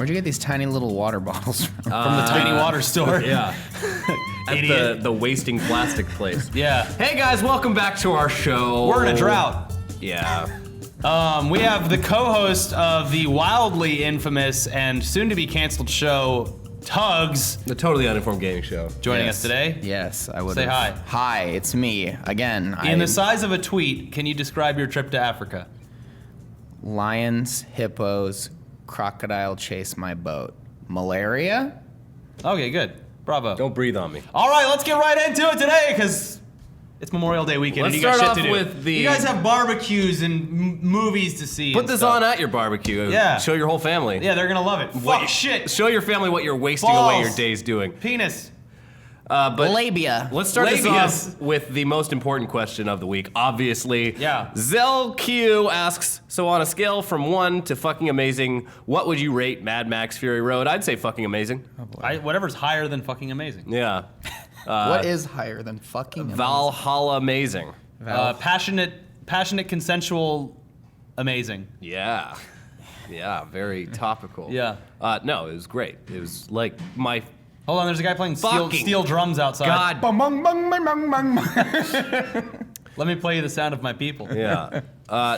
Where'd you get these tiny little water bottles from? From the tiny water store. Yeah. At the wasting plastic place. Yeah. Hey guys, welcome back to our show. We're in a drought. Yeah. We have the co-host of the wildly infamous and soon-to-be canceled show, Tugs, The Totally Uninformed Gaming Show. joining us today. Yes, I would. Say hi. Hi, it's me again. In the size of a tweet, can you describe your trip to Africa? Lions, hippos, crocodile chase my boat. Malaria? Okay, good. Bravo. Don't breathe on me. All right, let's get right into it today, because it's Memorial Day weekend. Let's and you got start shit to off do. with the- You guys have barbecues and movies to see. Put and this stuff. on at your barbecue. Yeah. Show your whole family. Yeah, they're gonna love it. Fuck shit. Show your family what you're wasting Balls. away your days doing. Penis. But Labia. let's start this Labias. off with the most important question of the week. Obviously, Yeah. Zell Q asks, so on a scale from 1 to fucking amazing, what would you rate Mad Max Fury Road? I'd say fucking amazing. Whatever's higher than fucking amazing. Yeah. What is higher than fucking amazing? Valhalla amazing. Passionate, consensual, amazing. Yeah. Yeah, very topical. Yeah. No, it was great. It was like my Hold on, there's a guy playing Fucking steel drums outside. God. Bung, bung, bung, bung, bung, bung. Let me play you the sound of my people. Yeah.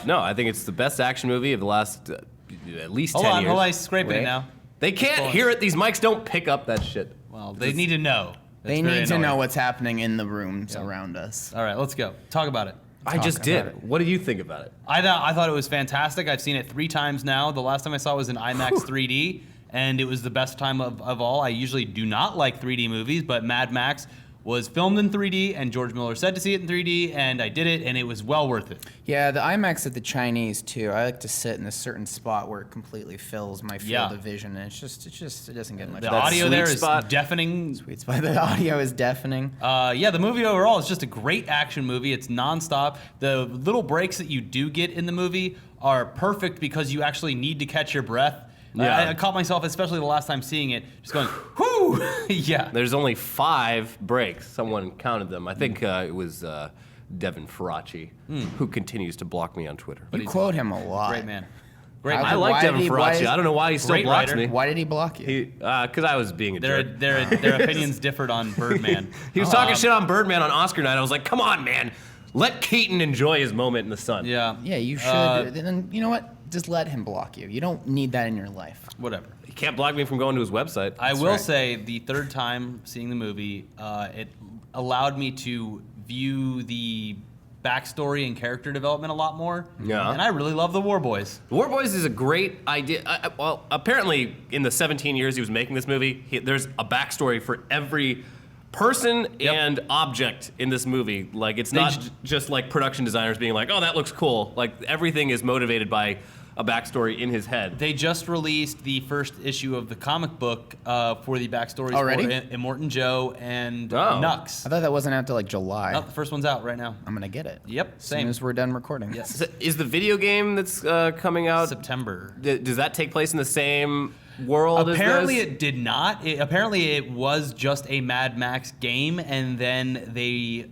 No, I think it's the best action movie of the last at least 10 Hold on, years. hold on, he's scraping it Wait. now. They can't hear it. These mics don't pick up that shit. Well, they need to know. They That's very need to annoying. know what's happening in the rooms around us. All right, let's go. Talk about it. I just about did. it. What do you think about it? I thought it was fantastic. I've seen it 3 times now. The last time I saw it was in IMAX 3D, and it was the best time of all. I usually do not like 3D movies, but Mad Max was filmed in 3D, and George Miller said to see it in 3D, and I did it, and it was well worth it. Yeah, the IMAX at the Chinese too. I like to sit in a certain spot where it completely fills my field of vision, and it doesn't get much. The That audio sweet there is spot. deafening. Sweet spot. The audio is deafening. Yeah, the movie overall is just a great action movie. It's nonstop. The little breaks that you do get in the movie are perfect because you actually need to catch your breath. Yeah. I caught myself, especially the last time seeing it, just going, whoo! Yeah. There's only 5 breaks. Someone counted them. I think it was Devin Faraci, who continues to block me on Twitter. You quote him a lot. Great man. Great How man. I like Why Devin did he- why Faraci. is- I don't know why he still Great blocks writer. me. Why did he block you? Because I was being a jerk. Their opinions differed on Birdman. He was talking shit on Birdman on Oscar night. I was like, come on, man. Let Keaton enjoy his moment in the sun. Yeah. Yeah, you should. Then you know what? Just let him block you. You don't need that in your life. Whatever. He can't block me from going to his website. I will right. say the third time seeing the movie, it allowed me to view the backstory and character development a lot more. Yeah. And I really love the War Boys. War Boys is a great idea. Well, apparently, in the 17 years he was making this movie, there's a backstory for every person and object in this movie. Like, it's not just like production designers being like, oh, that looks cool. Like, everything is motivated by a backstory in his head. They just released the first issue of the comic book for the backstories Already? for Immortan Joe and Oh. Nux. I thought that wasn't out till like July. No, the first one's out right now. I'm gonna get it. Yep, As soon same. as we're done recording. Yes. Is the video game that's coming out, September. does that take place in the same world Apparently as this? it did not. Apparently it was just a Mad Max game, and then they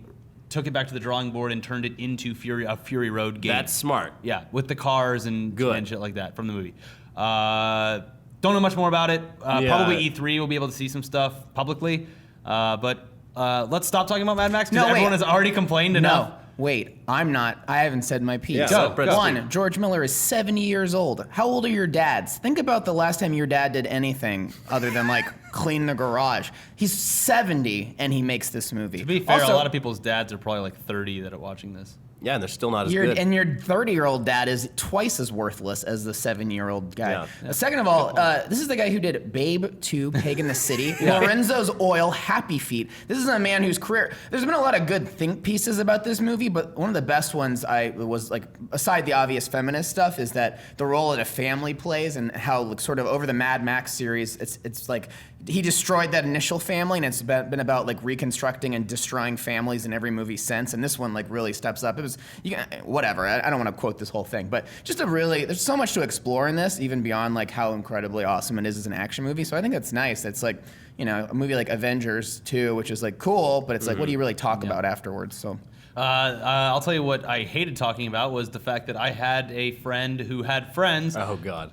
took it back to the drawing board and turned it into a Fury Road game. That's smart. Yeah, with the cars and Good. shit like that from the movie. Don't know much more about it. Probably E3 will be able to see some stuff publicly. But let's stop talking about Mad Max because No, wait. everyone has already complained enough. No, wait. I'm not. I haven't said my piece. Yeah, Go. let Brett One, speak. George Miller is 70 years old. How old are your dads? Think about the last time your dad did anything other than like clean the garage. He's 70 and he makes this movie. To be fair, Also, a lot of people's dads are probably like 30 that are watching this. Yeah, and they're still not as good. And your 30-year-old dad is twice as worthless as the 7-year-old guy. Yeah. Second of all, this is the guy who did Babe 2, Pig in the City, Lorenzo's Oil, Happy Feet. This is a man whose career... There's been a lot of good think pieces about this movie, but one of the best ones was like, aside the obvious feminist stuff, is that the role that a family plays and how like, sort of over the Mad Max series, it's like he destroyed that initial family, and it's been about like reconstructing and destroying families in every movie since. And this one like really steps up. It is whatever. I don't want to quote this whole thing, but just there's so much to explore in this, even beyond like how incredibly awesome it is as an action movie. So I think that's nice. It's like, a movie like Avengers 2, which is like cool, but it's like, what do you really talk about afterwards? So. I'll tell you what I hated talking about was the fact that I had a friend who had friends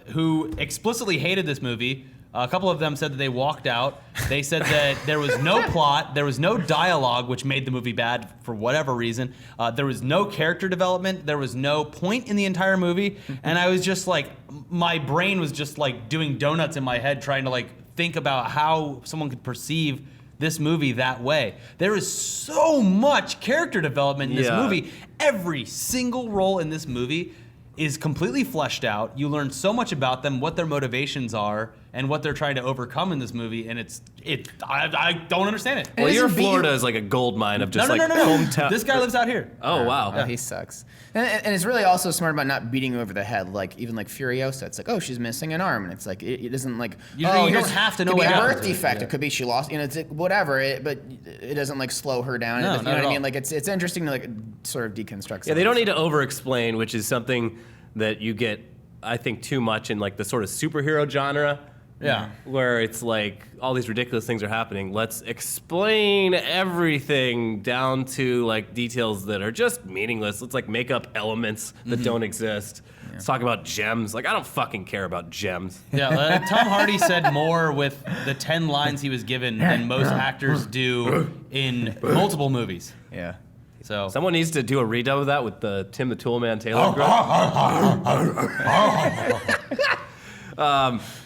who explicitly hated this movie. A couple of them said that they walked out. They said that there was no plot, there was no dialogue, which made the movie bad for whatever reason. There was no character development, there was no point in the entire movie, and I was just like, my brain was just like doing donuts in my head trying to like think about how someone could perceive this movie that way. There is so much character development in this movie. Every single role in this movie is completely fleshed out. You learn so much about them, what their motivations are, and what they're trying to overcome in this movie, and I don't understand it. Well, your Florida is like a gold mine of just hometown. This guy lives out here. Oh, wow. Oh, he sucks. And it's really also smart about not beating you over the head. Like, even like Furiosa, it's like, oh, she's missing an arm. And it's like, it isn't like, you don't have to know what happened. It could be a birth happened. defect. It could be she lost, it's whatever. But it doesn't like slow her down. No, you know what I mean? all. Like, it's interesting to like sort of deconstruct. Yeah, they don't need to over-explain, which is something that you get, I think, too much in like the sort of superhero genre. Yeah. Where it's like all these ridiculous things are happening. Let's explain everything down to like details that are just meaningless. Let's like make up elements that don't exist. Yeah. Let's talk about gems. Like, I don't fucking care about gems. Yeah, Tom Hardy said more with the 10 lines he was given than most actors do in multiple movies. Yeah. So Someone needs to do a redub of that with the Tim the Toolman Taylor grunt.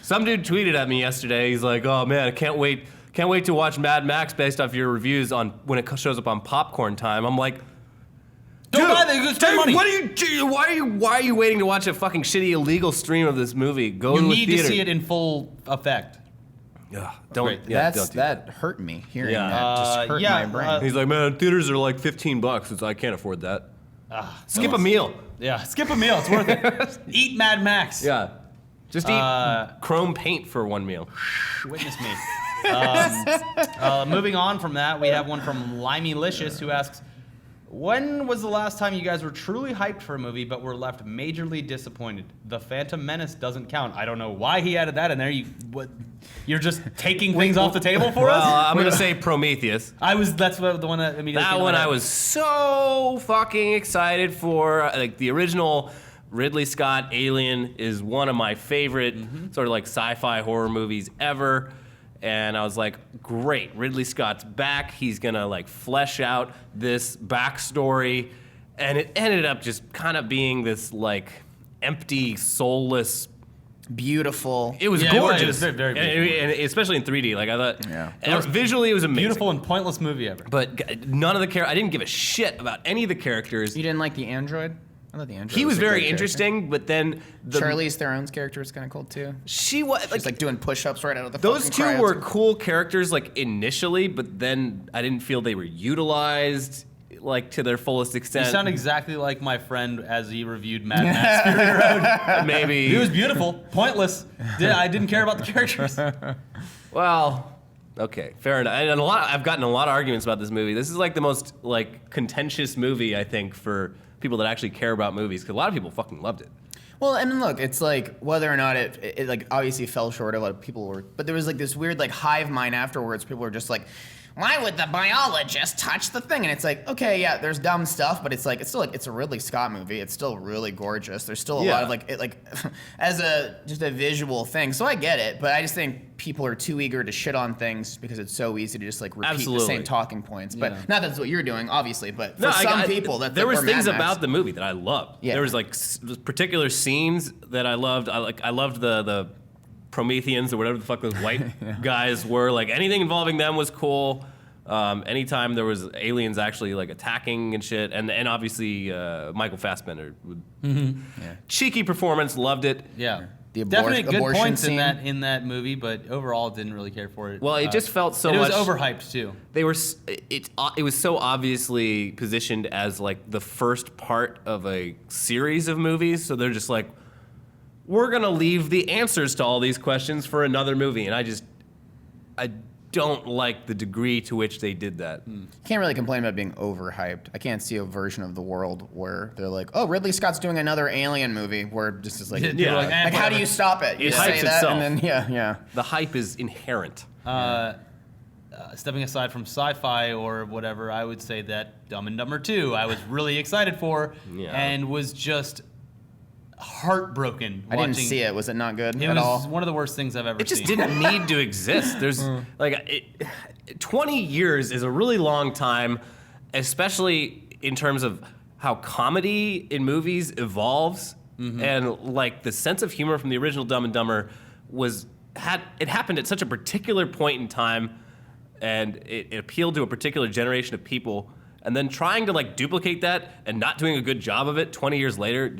Some dude tweeted at me yesterday. He's like, "Oh man, I can't wait to watch Mad Max based off your reviews on when it shows up on Popcorn Time." I'm like, don't buy that. It's spend money. Why are you waiting to watch a fucking shitty illegal stream of this movie? Go You to the need theater. to see it in full effect. Ugh, don't. Great. Yeah, don't do that hurt me hearing Yeah. that. Just hurt my brain. He's like, man, theaters are like $15. I can't afford that. Skip a meal. Yeah, skip a meal. It's worth it. Eat Mad Max. Yeah. Just eat chrome paint for one meal. Witness me. Moving on from that, we have one from Limey-licious who asks, when was the last time you guys were truly hyped for a movie but were left majorly disappointed? The Phantom Menace doesn't count. I don't know why he added that in there. You're just taking things off the table for us? Well, I'm going to say Prometheus. That's the one that immediately That one I was so fucking excited for. Like, the original Ridley Scott Alien is one of my favorite sort of like sci-fi horror movies ever. And I was like, great, Ridley Scott's back. He's gonna like flesh out this backstory. And it ended up just kind of being this like empty, soulless, beautiful. It was Yeah, gorgeous. it was very, very beautiful. and especially in 3D. Like, I thought, Yeah. visually it was amazing. beautiful and pointless movie ever. But none of the I didn't give a shit about any of the characters. You didn't like the android? I thought the android. He was a very great interesting, but then Charlize Theron's character was kind of cool too. she was She's like doing push-ups right out of the. those two fucking were cryotube. cool characters like initially, but then I didn't feel they were utilized like to their fullest You extent. sound exactly like my friend as he reviewed Mad Max Fury Road. Maybe He was beautiful, pointless. I didn't care about the characters. well. Okay, fair enough. And I've gotten a lot of arguments about this movie. This is like the most like contentious movie I think for people that actually care about movies, because a lot of people fucking loved it. Well, I mean, look, it's like whether or not it like obviously fell short. A lot of people were, but there was like this weird like hive mind afterwards. People were just like, why would the biologist touch the thing? And it's like, okay, yeah, there's dumb stuff, but it's like it's still like it's a Ridley Scott movie. It's still really gorgeous. There's still a lot of like it like as just a visual thing. So I get it, but I just think people are too eager to shit on things because it's so easy to just like repeat the same talking points. But not that's what you're doing, obviously. But for some people, that's there like, was or Mad things Max. about the movie that I loved. Yeah. There was like particular scenes that I loved. I loved the Prometheans or whatever the fuck those white guys were. Like anything involving them was cool. Anytime there was aliens actually like attacking and shit, and obviously Michael Fassbender, cheeky performance, loved it. Yeah. The Definitely good abortion points scene. in that movie, but overall didn't really care for it. Well, it just felt so it much. was overhyped too. They were. It was so obviously positioned as like the first part of a series of movies, so they're just like, we're gonna leave the answers to all these questions for another movie, and don't like the degree to which they did that. Can't really complain about being overhyped. I can't see a version of the world where they're like, oh, Ridley Scott's doing another Alien movie, where it just is like, Yeah. like how do you stop it? You It say hypes that, itself. and then yeah. The hype is inherent. Stepping aside from sci-fi or whatever, I would say that Dumb and Dumber 2 I was really excited for and was just heartbroken I watching. didn't see it. Was it not good It at was all? one of the worst things I've ever It just seen. didn't need to exist. There's 20 years is a really long time, especially in terms of how comedy in movies evolves, and like the sense of humor from the original Dumb and Dumber it happened at such a particular point in time, and it appealed to a particular generation of people. And then trying to like duplicate that and not doing a good job of it 20 years later,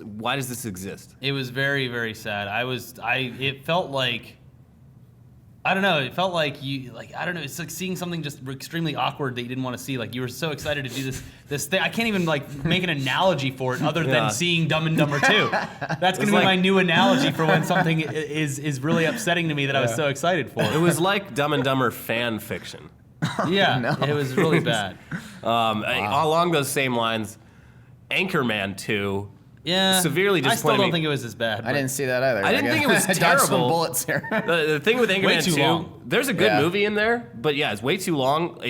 why does this exist? It was very, very sad. It felt like, I don't know. It felt like I don't know. It's like seeing something just extremely awkward that you didn't want to see. Like you were so excited to do this thing. I can't even like make an analogy for it other than seeing Dumb and Dumber 2. That's gonna be my new analogy for when something is really upsetting to me that I was so excited for. It was like Dumb and Dumber fan fiction. Yeah, it was really bad. Along those same lines, Anchorman 2 severely disappointed I still don't me. think it was as bad. I didn't see that either. I didn't think it was I dodged some terrible. bullets here. The thing with Way Anchorman too 2, long. there's a good Yeah. movie in there, but yeah, it's way too long.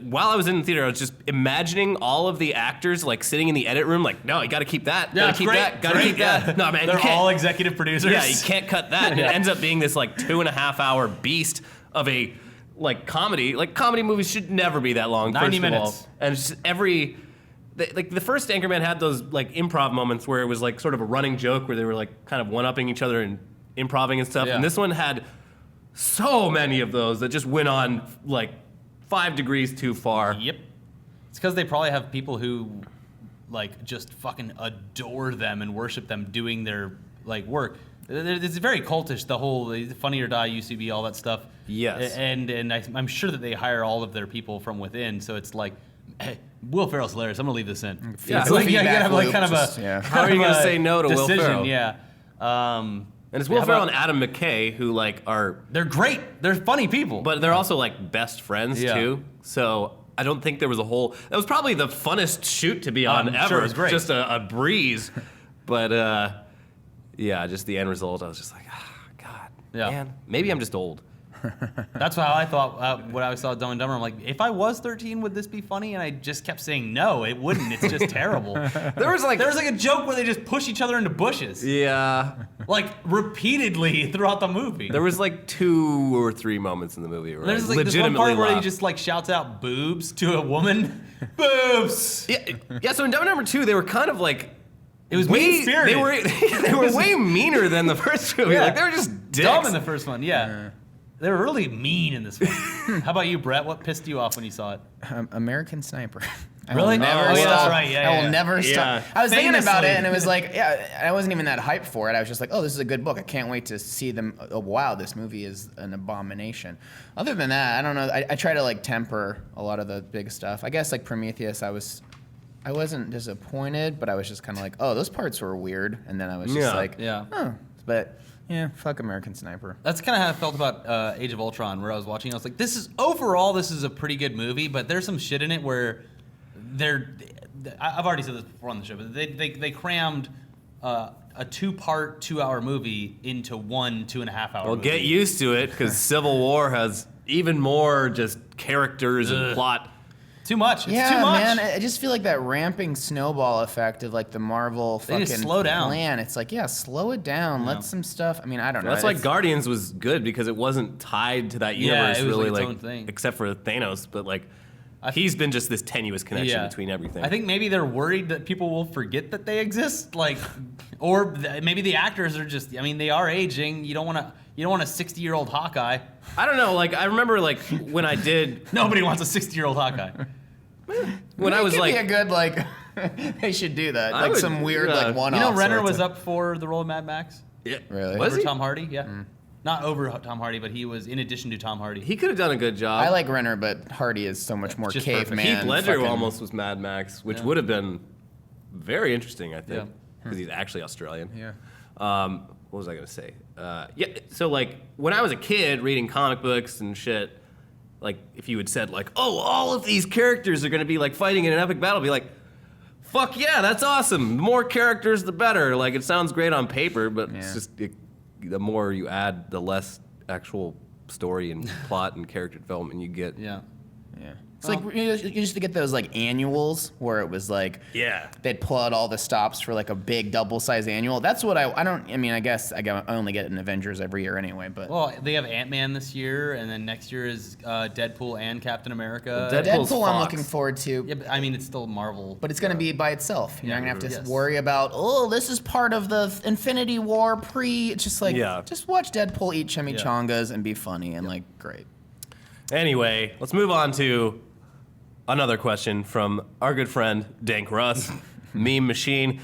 While I was in the theater, I was just imagining all of the actors like sitting in the edit room, like, no, you got to keep that, Yeah, gotta keep great, that, gotta great, keep that. yeah. No, man, They're you can't. all executive producers. Yeah, you can't cut that. And it ends up being this like 2.5 hour beast of a like comedy. Like comedy movies should never be that long. 90 first of all. minutes. And it's just like the first Anchorman had those like improv moments where it was like sort of a running joke where they were like kind of one-upping each other and improving and stuff. Yeah. And this one had so many of those that just went on like 5 degrees too far. Yep. It's because they probably have people who like just fucking adore them and worship them doing their like work. It's very cultish, the whole Funny or Die, UCB, all that stuff. Yes. And I'm sure that they hire all of their people from within, so it's like, hey, Will Ferrell's hilarious. I'm gonna leave this in. Yeah, It's like you gotta have like loop, kind of just, a yeah. How are you gonna say no to Will decision, Ferrell? Yeah. And it's Will How Ferrell about- and Adam McKay who like are, They're great. They're funny people. but they're also like best friends Yeah. too. So I don't think there was that was probably the funnest shoot to be on I'm ever. sure it was great. Just a breeze. But yeah, just the end result, I was just like, God, Yeah. man, maybe I'm just old. That's how I thought when I saw Dumb and Dumber. I'm like, if I was 13, would this be funny? And I just kept saying, no, it wouldn't. It's just terrible. There was like a joke where they just push each other into bushes, yeah, like repeatedly throughout the movie. there was like 2 or 3 moments in the movie where There's I like this one legitimately part where he laughed. just like shouts out boobs to a woman. Boobs. Yeah. So in Dumb and Dumber 2, they were kind of like It was way mean-spirited. they were way meaner than the first movie. Yeah. Like they were just dicks. Dumb in the first one, yeah. They were really mean in this one. How about you, Brett? What pissed you off when you saw it? American Sniper. I Really? will never Oh, yeah, stop. that's right. Yeah, I yeah. will never Yeah. stop. I was thinking about Famously. it, and it was like, yeah, I wasn't even that hyped for it. I was just like, oh, this is a good book. I can't wait to see them. Oh, wow, this movie is an abomination. Other than that, I don't know. I try to like temper a lot of the big stuff. I guess like Prometheus, I wasn't disappointed, but I was just kind of like, oh, those parts were weird. And then I was just Yeah. like, Yeah. oh, but yeah, fuck American Sniper. That's kind of how I felt about Age of Ultron, where I was watching. I was like, this is a pretty good movie, but there's some shit in it where I've already said this before on the show, but they crammed a 2-part, 2-hour movie into one 2.5-hour Well, movie. get used to it because Civil War has even more just characters and plot. Too much. It's Yeah, too much. man. I just feel like that ramping snowball effect of like the Marvel They need fucking to slow down. plan. It's like, yeah, slow it down. Yeah. Let some stuff. I mean, I don't know. That's why It's- Guardians was good because it wasn't tied to that Yeah, universe it was really, like its like own thing. except for Thanos. But like, he's been just this tenuous connection between everything. I think maybe they're worried that people will forget that they exist, like, or maybe the actors are just. I mean, they are aging. You don't want a 60-year-old Hawkeye. I don't know. Like I remember like when I did Nobody wants a 60-year-old Hawkeye. when I It was could like be a good like. They should do that. I Like would- some weird like one. You know, Renner was up for the role of Mad Max. yeah, Really? was Over he? Tom Hardy, yeah. Not over Tom Hardy, but he was in addition to Tom Hardy. He could have done a good job. I like Renner, but Hardy is so much more Just caveman. Heath Ledger fucking- almost was Mad Max, which Yeah. would have been very interesting, I think, Yeah. because he's actually Australian. Yeah. what was I gonna say? Yeah, so like when I was a kid reading comic books and shit, like if you had said like, oh, all of these characters are gonna be like fighting in an epic battle, I'd be like, fuck yeah, that's awesome. The more characters, the better. Like it sounds great on paper, but it's just the more you add, the less actual story and plot and character development you get. Yeah. Yeah. It's like you used to get those like annuals where it was like they'd pull out all the stops for like a big double size annual. That's what I guess I only get an Avengers every year anyway. But Well, they have Ant-Man this year, and then next year is Deadpool and Captain America. Deadpool's Deadpool I'm Fox. looking forward to. Yeah, but, I mean, it's still Marvel. But it's going to be by itself. You're not going to have to Yes. worry about, oh, this is part of the Infinity War pre. It's just like, just watch Deadpool eat chimichangas and be funny and like, great. Anyway, let's move on to another question from our good friend Dank Russ, Meme Machine.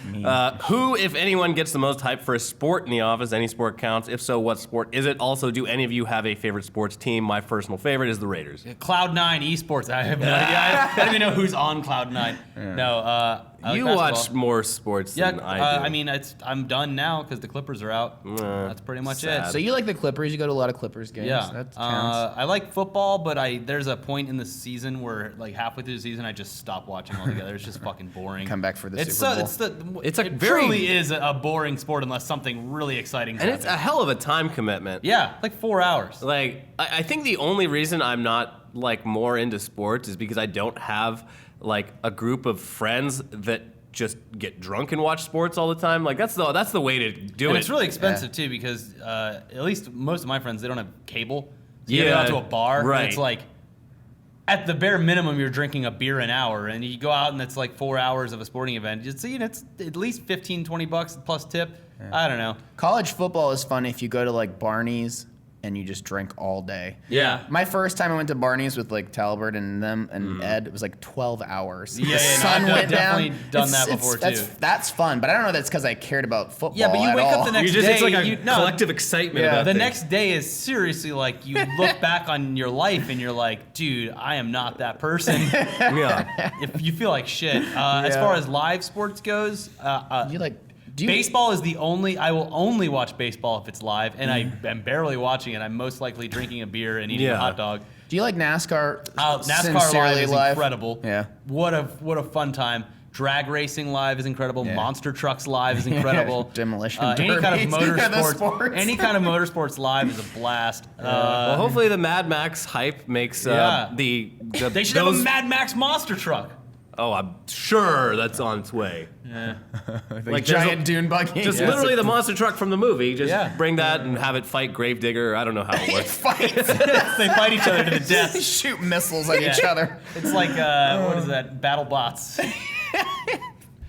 Who, if anyone, gets the most hype for a sport in the office? Any sport counts. If so, what sport is it? Also, do any of you have a favorite sports team? My personal favorite is the Raiders. Cloud9 Esports. I have no idea. I don't even know who's on Cloud9. No, I like You basketball. watch more sports than I do. I mean, I'm done now because the Clippers are out. That's pretty much sad. it. So you like the Clippers? You go to a lot of Clippers games? Yeah, That counts. I like football, but there's a point in the season where, like halfway through the season, I just stop watching altogether. It's just fucking boring. Come back for the It's Super Bowl. It's a it very- truly is a boring sport unless something really exciting And happens. it's a hell of a time commitment. Yeah, like 4 hours. Like, I think the only reason I'm not like more into sports is because I don't have like a group of friends that just get drunk and watch sports all the time. Like that's the way to do And it. it's really expensive too because at least most of my friends, they don't have cable. So you Yeah, go out to a bar right. and it's like at the bare minimum you're drinking a beer an hour, and you go out and it's like 4 hours of a sporting event. It's at least $15-20 plus tip. I don't know. College football is fun if you go to like Barney's and you just drink all day. Yeah. My first time I went to Barney's with like Talbert and them and Ed, it was like 12 hours. Yeah, the no, sun I've went definitely down. done that before, too. That's fun, but I don't know if that's because I cared about football. Yeah, but you at wake up all. the next it's like day, a collective excitement about The things. next day is seriously like you look back on your life and you're like, dude, I am not that person. Yeah. If you feel like shit. As far as live sports goes, You like baseball is the only. I will only watch baseball if it's live, and I am barely watching it. I'm most likely drinking a beer and eating a hot dog. Do you like NASCAR? NASCAR Sincerely live is incredible. Yeah. What a fun time. Drag racing live is incredible. Monster trucks live is incredible. Demolition any kind of derbies. Yeah, the motorsports. sports. Any kind of motorsports live is a blast. Well, hopefully the Mad Max hype makes the They should have a Mad Max monster truck. Oh, I'm sure that's on its way. Like giant dune buggy. Just literally the monster truck from the movie. Just Yeah. bring that and have it fight Gravedigger. I don't know how it works. Fights. They fight each other to the death. Shoot missiles at each other. It's like what is that? Battle bots.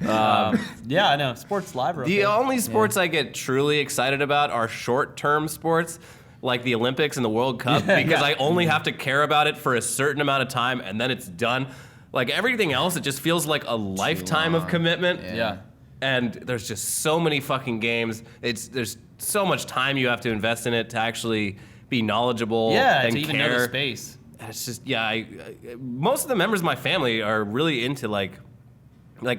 Yeah, I know. Sports live. Are The okay. only sports I get truly excited about are short-term sports, like the Olympics and the World Cup, because I only have to care about it for a certain amount of time, and then it's done. Like everything else, it just feels like a lifetime of commitment. Yeah. And there's just so many fucking games. There's so much time you have to invest in it to actually be knowledgeable and to even care. know the space. And it's just most of the members of my family are really into like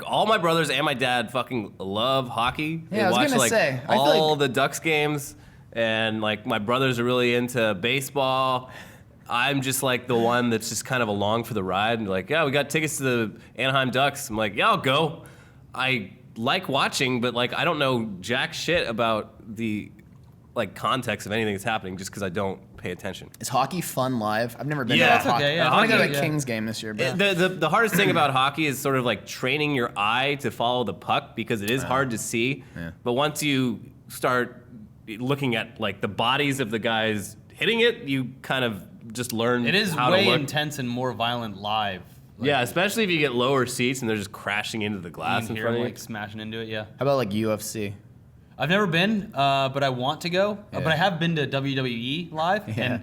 all my brothers and my dad fucking love hockey. They Yeah, I was watch gonna like say, I feel all like- the Ducks games, and like my brothers are really into baseball. I'm just like the one that's just kind of along for the ride and like, yeah, we got tickets to the Anaheim Ducks. I'm like, yeah, I'll go. I like watching, but like I don't know jack shit about the like context of anything that's happening just because I don't pay attention. Is hockey fun live? I've never been Yeah, to a that's hockey. okay, yeah. I want to go to Hockey, a yeah. Kings game this year. But The hardest thing about hockey is sort of like training your eye to follow the puck because it is hard to see. Yeah. But once you start looking at like the bodies of the guys hitting it, you kind of just learn It is how way to look. intense and more violent live. Like, Yeah, especially if you get lower seats and they're just crashing into the you glass can in hear front them of you. like smashing into it. Yeah. how about like UFC? I've never been, but I want to go. But I have been to WWE live, and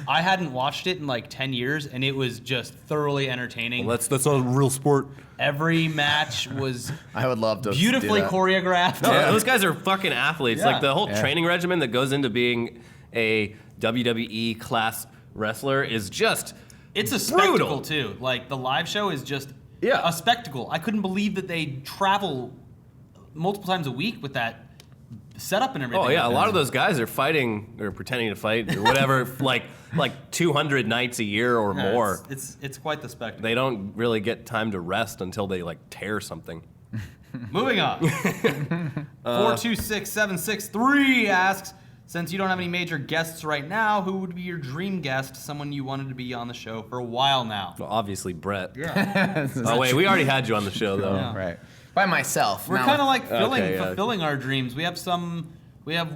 I hadn't watched it in like 10 years, and it was just thoroughly entertaining. That's not a real sport. Every match was I would love to beautifully do that. choreographed. No, those guys are fucking athletes. Yeah. Like the whole Yeah. training regimen that goes into being a WWE class wrestler is just It's a brutal. spectacle too. Like the live show is just Yeah. a spectacle. I couldn't believe that they travel multiple times a week with that setup and everything. Oh yeah, a lot of those guys are fighting or pretending to fight or whatever, like 200 nights a year or more. It's quite the spectacle. They don't really get time to rest until they like tear something. Moving on. 426763 asks, since you don't have any major guests right now, who would be your dream guest? Someone you wanted to be on the show for a while now. Well, obviously Brett. Yeah. Oh wait, we already had you on the show though. Yeah. Right. By myself. We're Now- kind of like yeah. fulfilling our dreams. We have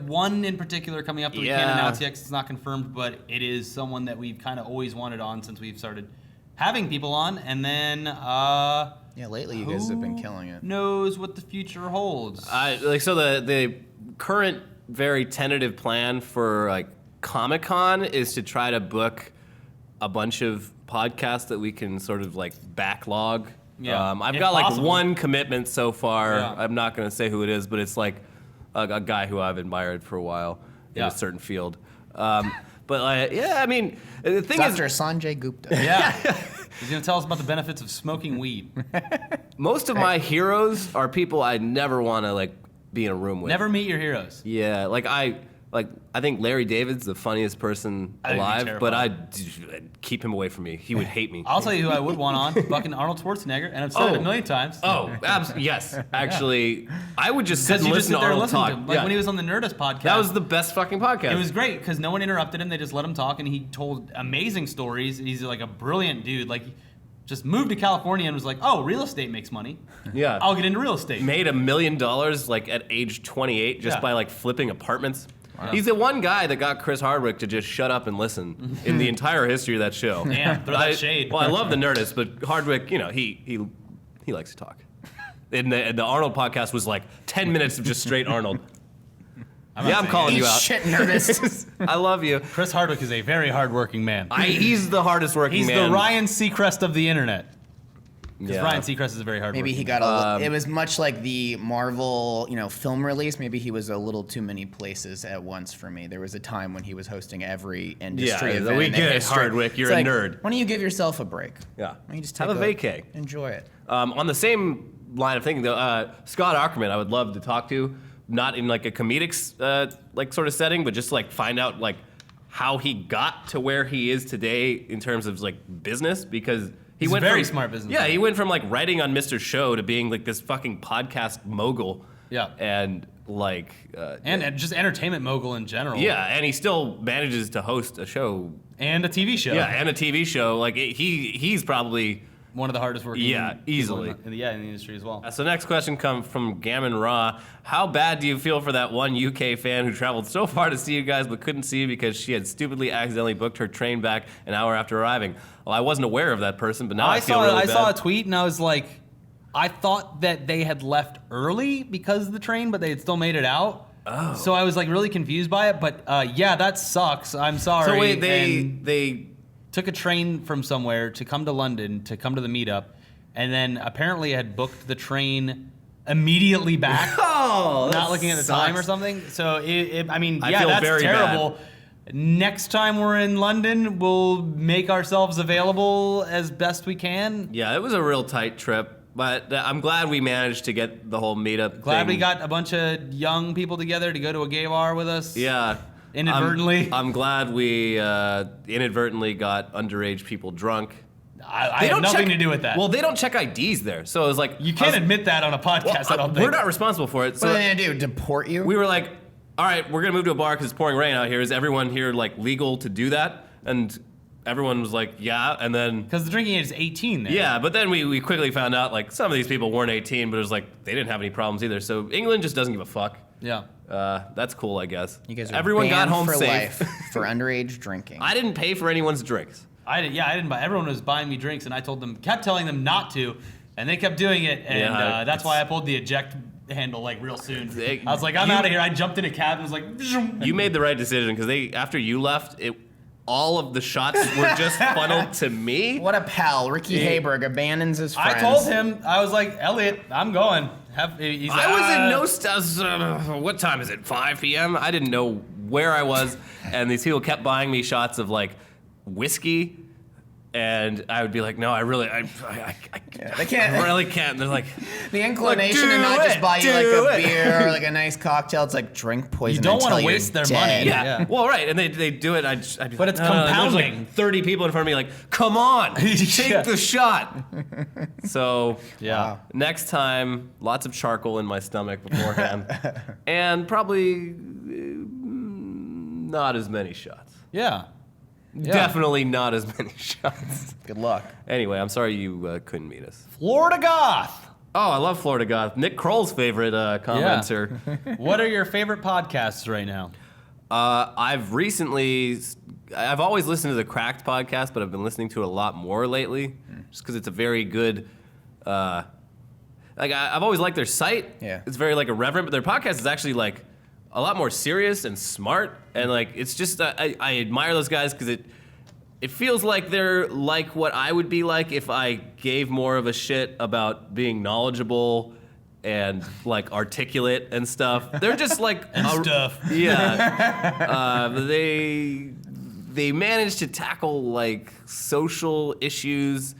one in particular coming up that we can't Yeah. announce yet 'cause it's not confirmed, but it is someone that we've kind of always wanted on since we've started having people on. And then, Yeah, lately you guys have been killing it. knows what the future holds? So the current very tentative plan for like Comic-Con is to try to book a bunch of podcasts that we can sort of like backlog. Yeah, I've if got like possible. one commitment so far. Yeah. I'm not going to say who it is, but it's like a guy who I've admired for a while in Yeah. a certain field. But yeah, I mean, the thing Dr. is, Sanjay Gupta. Yeah. He's going to tell us about the benefits of smoking weed. most of my heroes are people I never want to like be in a room with. Never meet your heroes. Yeah, I think Larry David's the funniest person I think he'd be alive, but terrifying. I'd keep him away from me. He would hate me. I'll tell you who I would want on, fucking Arnold Schwarzenegger, and I've said it a million times. Yes. Actually, I would just sit Because and you just listen sit to there and Arnold listen talk. to him. Like when he was on the Nerdist podcast. That was the best fucking podcast. It was great because no one interrupted him. They just let him talk, and he told amazing stories. He's like a brilliant dude. Like, just moved to California and was like, "Oh, real estate makes money. Yeah. I'll get into real estate." Made $1 million like at age 28 just Yeah. by like flipping apartments. He's the one guy that got Chris Hardwick to just shut up and listen in the entire history of that show. Damn, throw that shade. Well, I love the Nerdist, but Hardwick, he likes to talk. And the Arnold podcast was like 10 minutes of just straight Arnold. I'm calling you Eat out. shit, Nerdist. I love you. Chris Hardwick is a very hardworking man. He's the hardest working He's man. the Ryan Seacrest of the internet. Because Yeah. Ryan Seacrest is a very hard Maybe he got it was much like the Marvel, film release. Maybe he was a little too many places at once for me. There was a time when he was hosting every industry Yeah, event. we in get it, history. Hardwick. You're It's a like, nerd. Why don't you give yourself a break? Yeah. Why don't you just Have a vacay. Enjoy it. On the same line of thinking, though, Scott Ackerman, I would love to talk to, not in like a comedic sort of setting, but just like find out like how he got to where he is today in terms of like business, because He's went a very from, smart businessman. Yeah, he went from like writing on Mr. Show to being like this fucking podcast mogul. Yeah. And like and just entertainment mogul in general. yeah, and he still manages to host a show. And a TV show. Yeah, and a TV show. Like he's probably. One of the hardest working Yeah, people easily. in the industry as well. So next question comes from Gammon Raw. How bad do you feel for that one UK fan who traveled so far to see you guys but couldn't see you because she had stupidly accidentally booked her train back an hour after arriving? Well, I wasn't aware of that person, but now I feel really bad. I saw a tweet and I was like, I thought that they had left early because of the train, but they had still made it out. Oh. So I was like really confused by it, but yeah, that sucks. I'm sorry. So wait, And they took a train from somewhere to come to London to come to the meetup, and then apparently had booked the train immediately back. Not looking at the time or something. So I mean, I yeah, feel that's very terrible. Next time we're in London, we'll make ourselves available as best we can. Yeah, it was a real tight trip, but I'm glad we managed to get the whole meetup. Glad thing. we got a bunch of young people together to go to a gay bar with us. Yeah. Inadvertently. I'm glad we inadvertently got underage people drunk. I have nothing to do with that. Well, they don't check IDs there, so it was like you can't admit that on a podcast. I don't think. We're not responsible for it. So What are they gonna do? Deport you? we were like, all right, we're gonna move to a bar because it's pouring rain out here. Is everyone here like legal to do that? And everyone was like, yeah. And then Because the drinking age is 18 there. yeah, but then we quickly found out like some of these people weren't 18, but it was like they didn't have any problems either. So England just doesn't give a fuck. Yeah. That's cool, I guess. You guys are everyone got banned home for safe. life for underage drinking. I didn't pay for anyone's drinks. I didn't buy. Everyone was buying me drinks, and I kept telling them not to, and they kept doing it, and Yeah, that's why I pulled the eject handle like real soon. They- I was like, I'm you- out of here. I jumped in a cab and was like, You made the right decision because after you left, all of the shots were just funneled to me. What a pal. Ricky Hayberg abandons his friends. I told him, I was like, Elliot, I'm going. He's like, I was in no what time is it? 5 p.m. I didn't know where I was, and these people kept buying me shots of like whiskey, And I would be like, no, I really can't. They're like, the inclination to not just buy you like a beer or like a nice cocktail. It's like drink poison. You don't want to waste their dead. money. yeah. Well, right, and they do it. I'd be But like, it's no, no, no. There's compounding. like 30 people in front of me, like, come on, take the shot. So Yeah. next time, lots of charcoal in my stomach beforehand, and probably not as many shots. Yeah. Definitely not as many shots. Good luck. Anyway, I'm sorry you couldn't meet us. Florida Goth. Oh, I love Florida Goth. Nick Kroll's favorite commenter. What are your favorite podcasts right now? I've always listened to the Cracked podcast, but I've been listening to it a lot more lately, just because it's a very good. I've always liked their site. Yeah. It's very like irreverent, but their podcast is actually like a lot more serious and smart, and like it's just I admire those guys because it feels like they're like what I would be like if I gave more of a shit about being knowledgeable and like articulate and stuff. They're just like Stuff. Yeah. They manage to tackle like social issues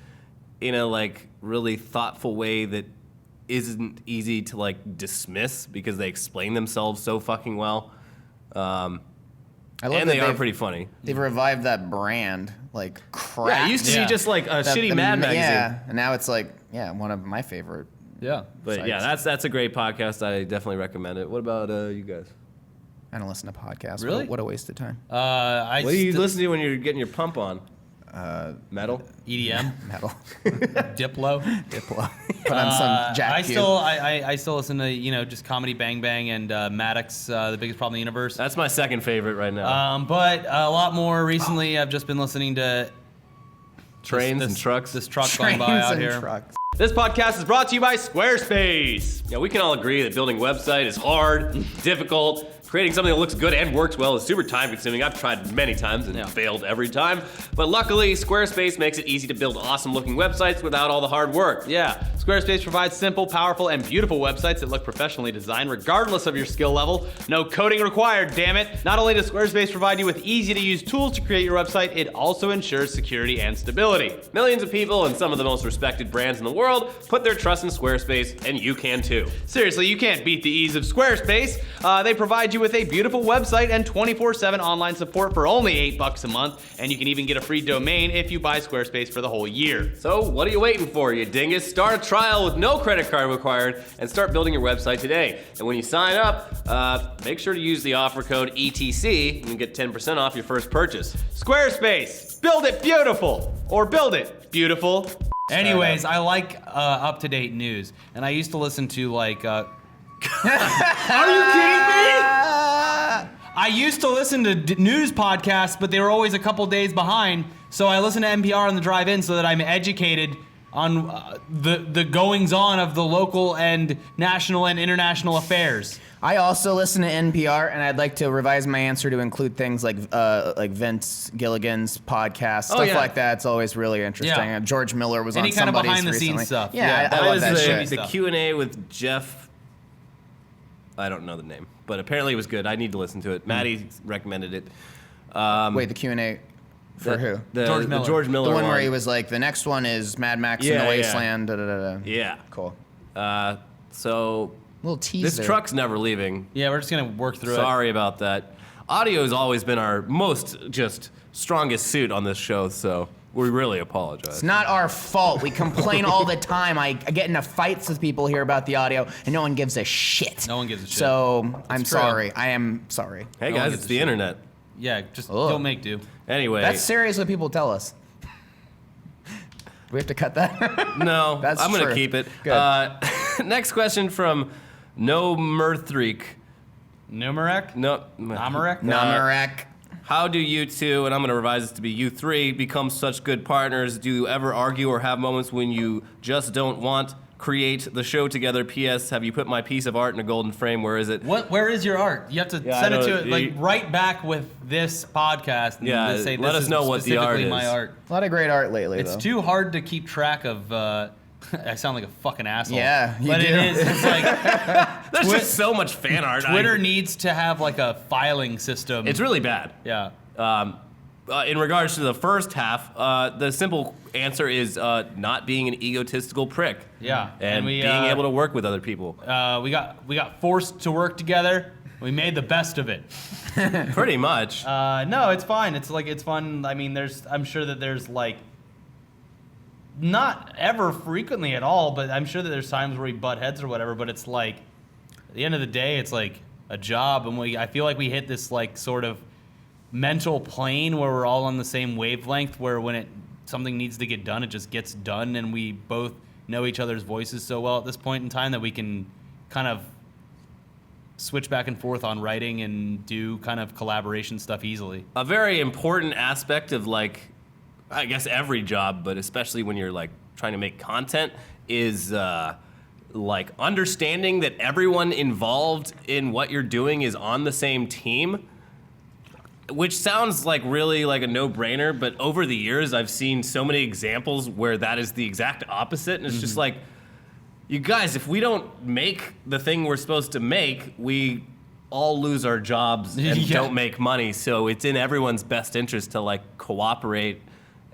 in a like really thoughtful way that isn't easy to like dismiss because they explain themselves so fucking well. I love And that they are pretty funny. They've revived that brand, like crap. Yeah, it used to be just like a shitty Mad magazine. Yeah, and now it's like, one of my favorite. Yeah. But yeah, sites. that's a great podcast. I definitely recommend it. What about you guys? I don't listen to podcasts. Really? What a waste of time. I What do you listen to when you're getting your pump on? Metal? EDM, Metal. Diplo. Diplo. Put on some Jack Q. I still listen to just Comedy Bang Bang and Maddox, The Biggest Problem in the Universe. That's my second favorite right now. But a lot more recently, I've just been listening to Trains and trucks. This truck Trains going by out and here. trucks. This podcast is brought to you by Squarespace. Yeah, we can all agree that building a website is hard, difficult. Creating something that looks good and works well is super time consuming. I've tried many times and failed every time. But luckily, Squarespace makes it easy to build awesome looking websites without all the hard work. Yeah, Squarespace provides simple, powerful, and beautiful websites that look professionally designed regardless of your skill level. No coding required, damn it. Not only does Squarespace provide you with easy to use tools to create your website, it also ensures security and stability. Millions of people and some of the most respected brands in the world put their trust in Squarespace, and you can too. Seriously, you can't beat the ease of Squarespace. They provide you with a beautiful website and 24/7 online support for only $8 a month, and you can even get a free domain if you buy Squarespace for the whole year. So what are you waiting for, you dingus? Start a trial with no credit card required and start building your website today. And when you sign up, make sure to use the offer code ETC and you can get 10% off your first purchase. Squarespace, build it beautiful, or build it beautiful. Anyways, I like up-to-date news, and I used to listen to like. Are you kidding me? I used to listen to news podcasts, but they were always a couple days behind. So I listen to NPR on the drive-in so that I'm educated on the goings-on of the local and national and international affairs. I also listen to NPR, and I'd like to revise my answer to include things like Vince Gilligan's podcast, stuff like that. It's always really interesting. Yeah. George Miller was Any on kind of somebody's behind-the-scenes recently. stuff. Yeah, I That love was that shit. the Q&A with Jeff. I don't know the name, but apparently it was good. I need to listen to it. Maddie recommended it. Wait, the Q&A for who? George Miller. The George Miller The one where he was like, the next one is Mad Max in the Wasteland. Da, da, da, da. Yeah. Cool. So Little teaser. this truck's never leaving. Yeah, we're just gonna work through it. Sorry about that. Audio has always been our most strongest suit on this show, so we really apologize. It's not our fault. We complain all the time. I get into fights with people here about the audio, and no one gives a shit. No one gies a shit. So I'm true. sorry. I am sorry. Hey No one guys, gives it's a the shit. internet. Yeah, just Ugh. don't make do. Anyway, That's serious what people tell us. Do we have to cut that? no, That's I'm gonna true. keep it. Good. Next question from No Mirthreek. Numerek? No, Amarek? Namarek. How do you two, and I'm going to revise this to be you three, become such good partners? Do you ever argue or have moments when you just don't want? Create the show together. P.S. Have you put my piece of art in a golden frame? Where is it? Where is your art? You have to Yeah, send I it don't- to like right back with this podcast and Yeah, say let this us is know what the art specifically is. my art. A lot of great art lately, It's though. too hard to keep track of. I sound like a fucking asshole. Yeah, you but do. it is. It's like There's just so much fan art. Twitter needs to have like a filing system. It's really bad. yeah. in regards to the first half, the simple answer is not being an egotistical prick. Yeah, and we, being able to work with other people. We got forced to work together. We made the best of it. Pretty much. No, it's fine. It's fun. I mean, I'm sure that there's like, not ever frequently at all, but I'm sure that there's times where we butt heads or whatever. But it's like, at the end of the day, it's like a job, and I feel like we hit this like sort of mental plane where we're all on the same wavelength. Where when something needs to get done, it just gets done, and we both know each other's voices so well at this point in time that we can kind of switch back and forth on writing and do kind of collaboration stuff easily. A very important aspect of like, I guess every job, but especially when you're like trying to make content, is like understanding that everyone involved in what you're doing is on the same team. Which sounds like really like a no-brainer, but over the years I've seen so many examples where that is the exact opposite, and it's just like, you guys, if we don't make the thing we're supposed to make, we all lose our jobs and don't make money. So it's in everyone's best interest to like cooperate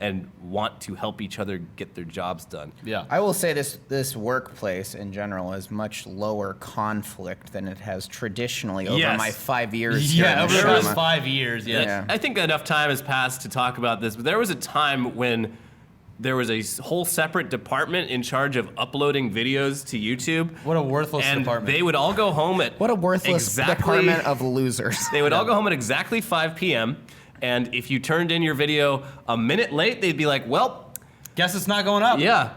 and want to help each other get their jobs done. Yeah. I will say this workplace in general is much lower conflict than it has traditionally over my 5 years. Yeah, here in over the those show. 5 years. Yeah. I think enough time has passed to talk about this, but there was a time when there was a whole separate department in charge of uploading videos to YouTube. What a worthless and department. They would all go home at What a worthless department of losers. They would all go home at exactly 5 p.m. And if you turned in your video a minute late, they'd be like, well, guess it's not going up. yeah.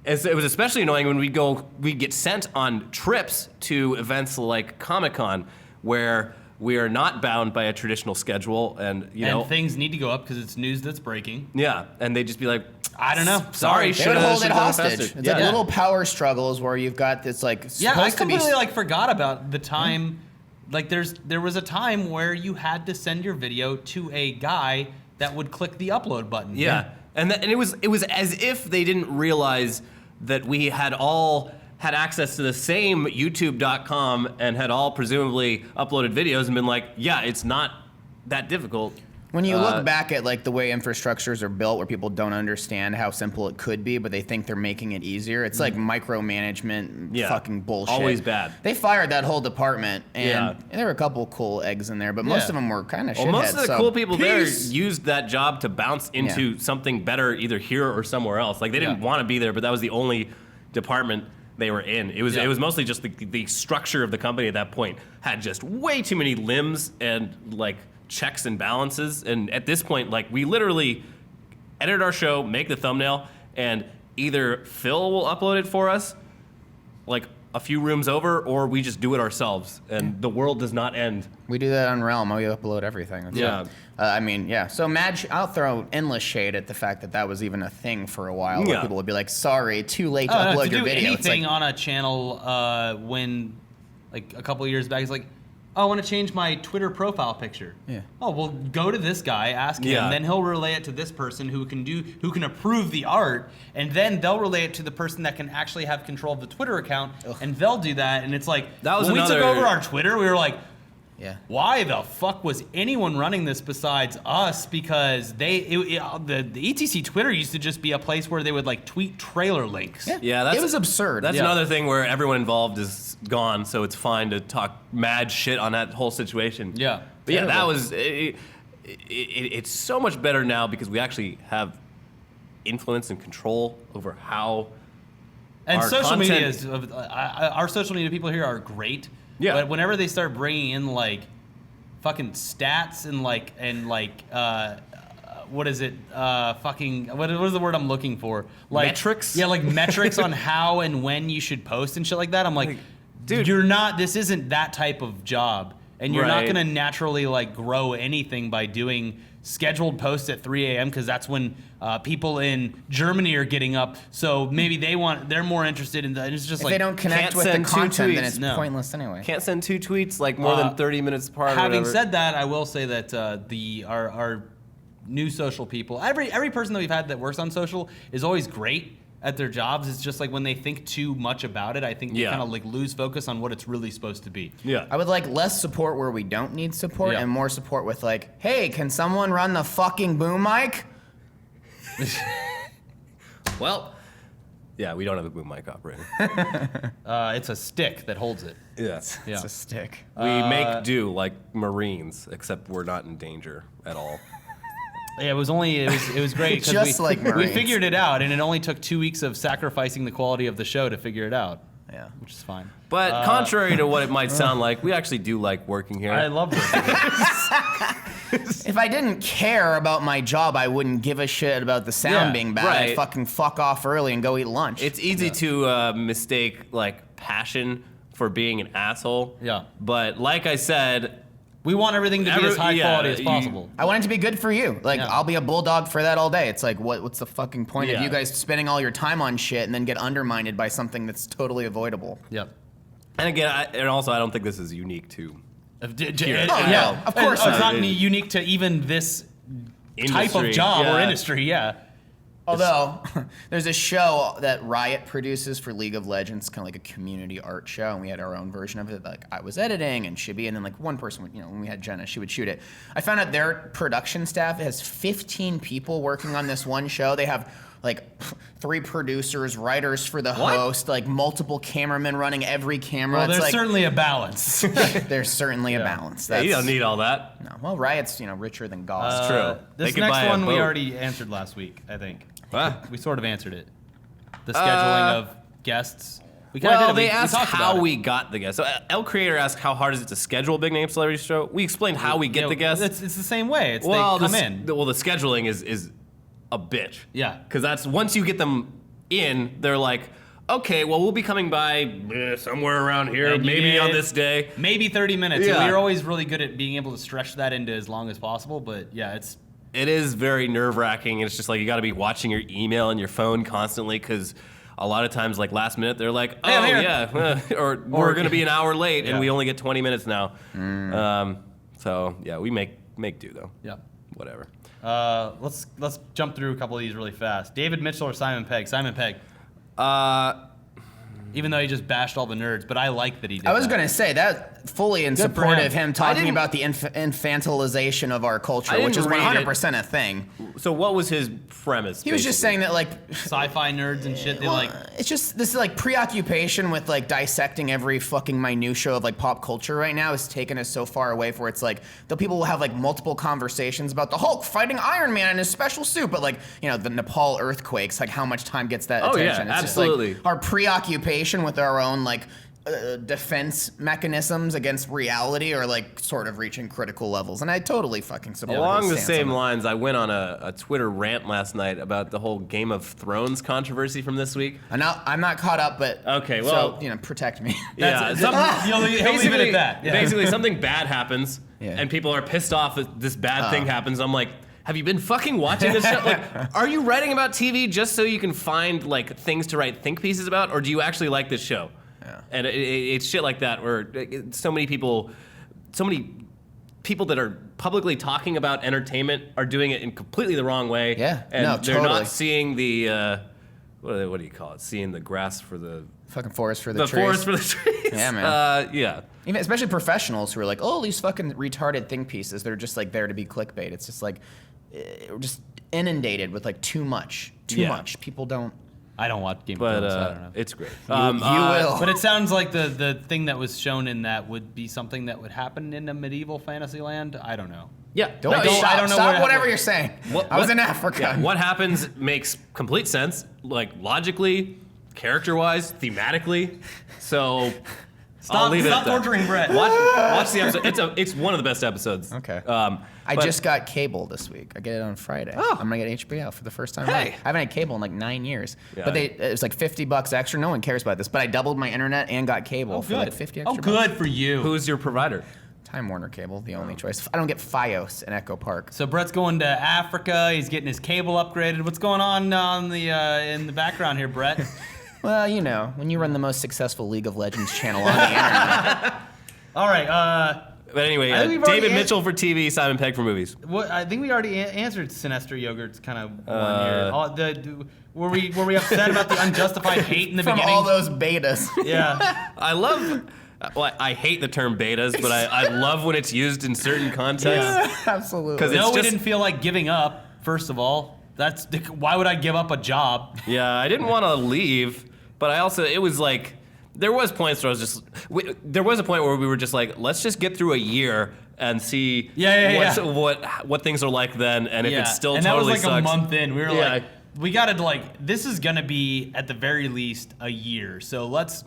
It was especially annoying when we'd get sent on trips to events like Comic-Con, where we are not bound by a traditional schedule, and And things need to go up because it's news that's breaking. yeah, and they'd just be like, I don't know. sorry, They would hold it hostage. It's Yeah. like little power struggles where you've got this like Yeah, I supposed to be completely like forgot about the time. Like there was a time where you had to send your video to a guy that would click the upload button. Yeah, and it was as if they didn't realize that we had all had access to the same YouTube.com and had all presumably uploaded videos and been like, yeah, it's not that difficult. When you look back at like the way infrastructures are built, where people don't understand how simple it could be, but they think they're making it easier, it's like micromanagement, fucking bullshit. Always bad. They fired that whole department, and, Yeah. and there were a couple cool eggs in there, but most of them were kind of shitheads. Well, most of the so cool people there peace. used that job to bounce into something better, either here or somewhere else. Like they didn't want to be there, but that was the only department they were in. It was mostly just the structure of the company at that point had just way too many limbs and like checks and balances. And at this point, like we literally edit our show, make the thumbnail, and either Phil will upload it for us, like a few rooms over, or we just do it ourselves, and the world does not end. We do that on Realm. We upload everything. That's Yeah. it. I mean, yeah. So I'll throw endless shade at the fact that that was even a thing for a while. Where Yeah. people would be like, "Sorry, too late to To upload your do video." It's anything like, on a channel when, like a couple of years back, it's like, oh, I want to change my Twitter profile picture. Yeah. Oh, well, go to this guy, ask him, Yeah. then he'll relay it to this person who can approve the art, and then they'll relay it to the person that can actually have control of the Twitter account, and they'll do that. And it's like, That was when we took another- over our Twitter, we were like, yeah. why the fuck was anyone running this besides us? Because the ETC Twitter used to just be a place where they would like tweet trailer links. Yeah, it was absurd. That's Yeah. another thing where everyone involved is gone, so it's fine to talk mad shit on that whole situation. Yeah. But yeah, that Terrible. was it's so much better now because we actually have influence and control over how And our social content- media is our social media people here are great. Yeah. But whenever they start bringing in like fucking stats and what is it? What is the word I'm looking for? Like Metrics? Yeah, like metrics on how and when you should post and shit like that. I'm like, dude, you're not. This isn't that type of job, and you're not Right. gonna naturally like grow anything by doing scheduled posts at 3 a.m. because that's when people in Germany are getting up. So maybe they're more interested in that. It's just If like they don't connect can't with the send two content, then tweets. it's No. pointless anyway. can't send 2 tweets like more than 30 minutes apart. or Having whatever. said that, I will say that our new social people, every person that we've had that works on social is always great. at their jobs. It's just like when they think too much about it, I think they kind of like lose focus on what it's really supposed to be. Yeah. I would like less support where we don't need support Yeah. and more support with like, hey, can someone run the fucking boom mic? Well, yeah, we don't have a boom mic operator. It's a stick that holds it. Yeah. Yeah. It's a stick. We make do like Marines, except we're not in danger at all. Yeah, it was great because Just like we Marines. figured it out, and it only took 2 weeks of sacrificing the quality of the show to figure it out. Yeah. Which is fine. But contrary to what it might sound like, we actually do like working here. I love it. If I didn't care about my job, I wouldn't give a shit about the sound Yeah, being bad. right. I'd fucking fuck off early and go eat lunch. It's easy to mistake like passion for being an asshole. Yeah. But like I said, We want everything to be as high quality as possible. I want it to be good for you. Like, Yeah. I'll be a bulldog for that all day. It's like, what's the fucking point of Yeah. you guys spending all your time on shit and then get undermined by something that's totally avoidable? Yep. and again, I don't think this is unique to no, of course It's not. not unique to even this type industry. of job or Yeah. industry. Yeah. Although, there's a show that Riot produces for League of Legends, kind of like a community art show, and we had our own version of it. Like, I was editing, and Shibby, and then like one person would, when we had Jenna, she would shoot it. I found out their production staff has 15 people working on this one show. They have like 3 producers, writers for the host, like multiple cameramen running every camera. Well, It's there's like, certainly a balance. there's certainly a balance. Yeah, you don't need all that. No. Well, Riot's richer than Goss. True. They This could next buy a one we boat. already answered last week, I think. What? We sort of answered it. The scheduling of guests. We kinda Well, did it. they We asked talked about how it. we got the guests. So El Creator asked how hard is it to schedule a big name celebrity show. We explained how we get the guests. It's the same way. It's well, they come in. the scheduling is a bitch. Yeah. Because that's once you get them in, they're like, okay, well, we'll be coming by somewhere around here, And you maybe get on this day. Maybe 30 minutes. Yeah. And we're always really good at being able to stretch that into as long as possible. But yeah, It is very nerve-wracking. It's just like you got to be watching your email and your phone constantly because a lot of times, like last minute, they're like, "Oh Hey, I'm here." yeah," or "We're going to be an hour late and Yeah. we only get 20 minutes now." So yeah, we make do though. yeah. Whatever. Let's jump through a couple of these really fast. David Mitchell or Simon Pegg? Simon Pegg. Even though he just bashed all the nerds, but I like that he did. I was that. going to say that fully in Good for support him. of him I talking didn't- about the infantilization of our culture, I which didn't is read 100% a thing. So what was his premise? He was just saying that like Sci-fi nerds and shit. They like. it's just this like preoccupation with like dissecting every fucking minutia of like pop culture right now has taken us so far away where it's like the people will have like multiple conversations about the Hulk fighting Iron Man in his special suit, but like the Nepal earthquakes, like how much time gets that Oh, yeah, attention? It's absolutely. just like our preoccupation with our own like defense mechanisms against reality are like sort of reaching critical levels, and I totally fucking support Along his the stance on same that. lines, I went on a Twitter rant last night about the whole Game of Thrones controversy from this week. I'm not caught up, but Okay, well- so, protect me. Yeah, He'll leave it at that. Yeah. Basically, something bad happens, Yeah. and people are pissed off that this bad thing happens. I'm like, have you been fucking watching this show? Like, are you writing about TV just so you can find like things to write think pieces about, or do you actually like this show? Yeah. And it's shit like that where so many people that are publicly talking about entertainment are doing it in completely the wrong way. Yeah, and no, they're totally. not seeing the what do you call it? Seeing the grass for the Fucking forest for the trees. forest for the trees. Yeah, man. Yeah. Even especially professionals who are like, oh, these fucking retarded think pieces. They're just like there to be clickbait. It's just like we're just inundated with like too much. Yeah. Much. People don't. I don't watch Game of But Thrones. So I don't know. it's great. You will. But it sounds like the thing that was shown in that would be something that would happen in a medieval fantasy land. I don't know. Yeah. Don't I don't- stop, I don't know stop where- whatever you're saying. I was in Africa. Yeah, what happens makes complete sense, like logically, character-wise, thematically. So I'll leave it at that. torturing Brett. Watch the episode. It's one of the best episodes. Okay. I but- just got cable this week. I get it on Friday. Oh. I'm gonna get HBO for the first time. Hey. I haven't had cable in like 9 years. Yeah, But it was like $50 extra. No one cares about this. But I doubled my internet and got cable for like 50 extra. Oh, good for you. Who's your provider? Time Warner Cable, the only choice. I don't get FiOS in Echo Park. So Brett's going to Africa. He's getting his cable upgraded. What's going on in the background here, Brett? Well, when you run the most successful League of Legends channel on the internet. All right. But anyway, I think we've already David Mitchell for TV, Simon Pegg for movies. What I think we already answered Sinestro Yogurt's kind of one here. Were we upset about the unjustified hate in the From beginning? all those betas. Yeah. I love. Well, I hate the term betas, but I love when it's used in certain contexts. Absolutely. 'Cause No, it's we just- didn't feel like giving up. First of all, why would I give up a job? Yeah, I didn't want to leave, but I also it was like there was points where I was just there was a point where we were just like, let's just get through a year and see what things are like then, and if it's still and totally that was like sucks. a month in. We were Yeah. like, we gotta this is gonna be at the very least a year. So let's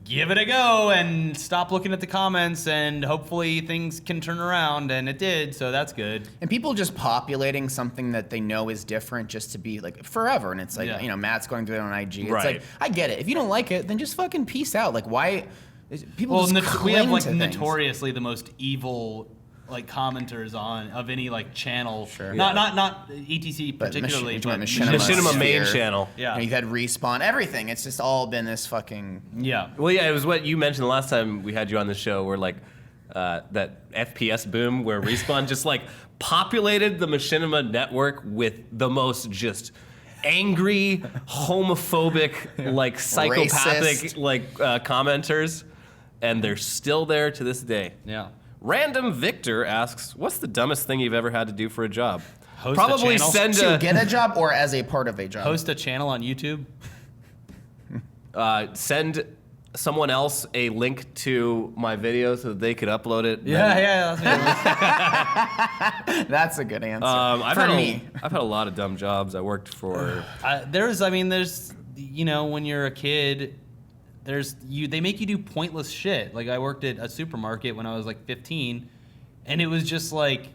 give it a go and stop looking at the comments, and hopefully things can turn around. And it did, so that's good. And people just populating something that they know is different just to be like forever. And it's like, Yeah. you know, Matt's going through it on IG. It's Right. like, I get it. If you don't like it, then just fucking peace out. Like, why? People Well, just we have cling like to things. notoriously the most evil like commenters of any like channel. Sure. Not ETC particularly, but Machinima Machinima main Sphere. channel. Yeah. You know, you've had Respawn, everything. It's just all been this fucking. Yeah. Well, yeah, it was what you mentioned the last time we had you on the show, where like that FPS boom, where Respawn just like populated the Machinima network with the most just angry, homophobic, like psychopathic, Racist. like commenters, and they're still there to this day. Yeah. Random Victor asks, "What's the dumbest thing you've ever had to do for a job?" Host a Probably channel? send To a get a job or as a part of a job? Host a channel on YouTube. send someone else a link to my video so that they could upload it. Yeah. That's a good answer. I've For had me. I've had a lot of dumb jobs. I worked for. There's, you know, when you're a kid, they make you do pointless shit. Like I worked at a supermarket when I was like 15, and it was just like,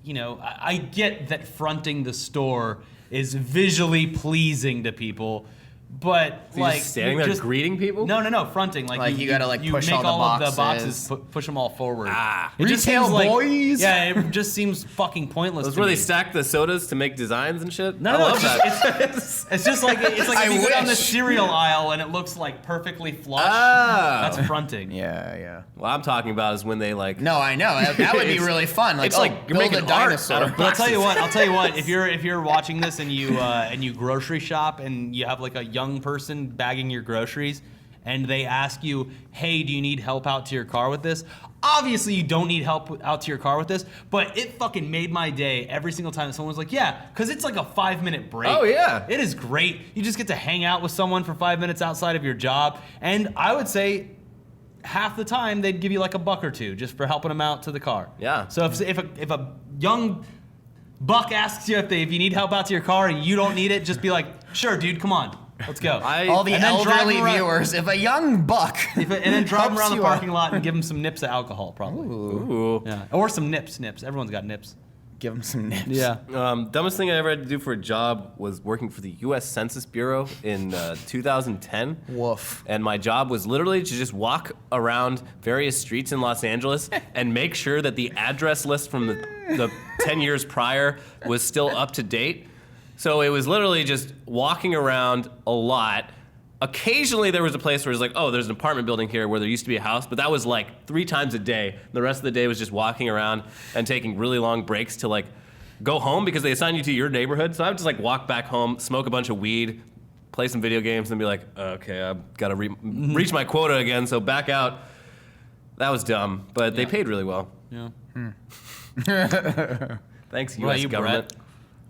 you know, I get that fronting the store is visually pleasing to people, but You're like just standing you're there greeting people. No, fronting. Like, you gotta, like, push make all the of the boxes. boxes, push them all forward. Ah. It just Retail seems like- boys. Yeah, it just seems fucking pointless. Those to where me. they stack the sodas to make designs and shit. No, I love it's that. It's just like I if you go down the wish. cereal aisle and it looks like perfectly flush. Ah. That's fronting. Yeah. What I'm talking about is when they like. No, I know. That would be It's- really fun. Like, it's like you're build making a art dinosaur. out of But I'll tell you what. If you're watching this and you grocery shop and you have like a young person bagging your groceries and they ask you, "Hey, do you need help out to your car with this?" Obviously, you don't need help out to your car with this, but it fucking made my day every single time that someone was like, "Yeah," because it's like a 5-minute break. Oh, yeah. It is great. You just get to hang out with someone for 5 minutes outside of your job, and I would say half the time they'd give you like $1 or $2 just for helping them out to the car. Yeah. So if a young buck asks you if you need help out to your car and you don't need it, just be like, "Sure, dude, come on, let's go." All the And then drive elderly them around- viewers, if a young buck. and then drive them helps around the you parking out. lot and give them some nips of alcohol, probably. Ooh. Yeah. Or some nips. Everyone's got nips. Give them some nips. Yeah. Dumbest thing I ever had to do for a job was working for the U.S. Census Bureau in 2010. Woof. And my job was literally to just walk around various streets in Los Angeles and make sure that the address list from the 10 years prior was still up to date. So it was literally just walking around a lot. Occasionally there was a place where it was like, oh, there's an apartment building here where there used to be a house, but that was like 3 times a day. The rest of the day was just walking around and taking really long breaks to like go home because they assign you to your neighborhood. So I would just like walk back home, smoke a bunch of weed, play some video games, and be like, okay, I've got to reach my quota again, so back out. That was dumb, but they paid really well. Yeah. Thanks, What about U.S. you, government. Brett?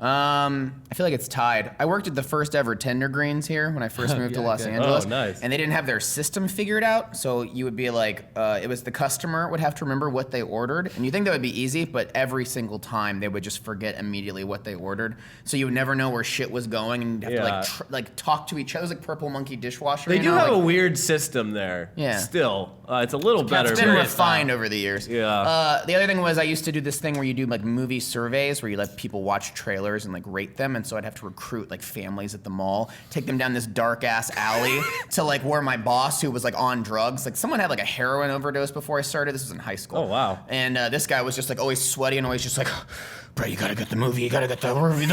I feel like it's tied. I worked at the first ever Tender Greens here when I first moved to Yeah, Los okay. Angeles. Oh, nice. And they didn't have their system figured out. So you would be like, it was the customer would have to remember what they ordered. And you think that would be easy, but every single time they would just forget immediately what they ordered. So you would never know where shit was going and you'd have to like talk to each other. It was like Purple Monkey dishwasher. They you do know? have like, a weird system there. Yeah. Still, it's a little better. It's been but- refined over the years. Yeah. The other thing was I used to do this thing where you do like movie surveys where you let people watch trailers and like rate them. And so I'd have to recruit like families at the mall, take them down this dark ass alley to like where my boss, who was like on drugs, like someone had like a heroin overdose before I started. This was in high school. Oh, wow. And this guy was just like always sweaty and always just like Bro, you gotta get the movie, you gotta get the movie.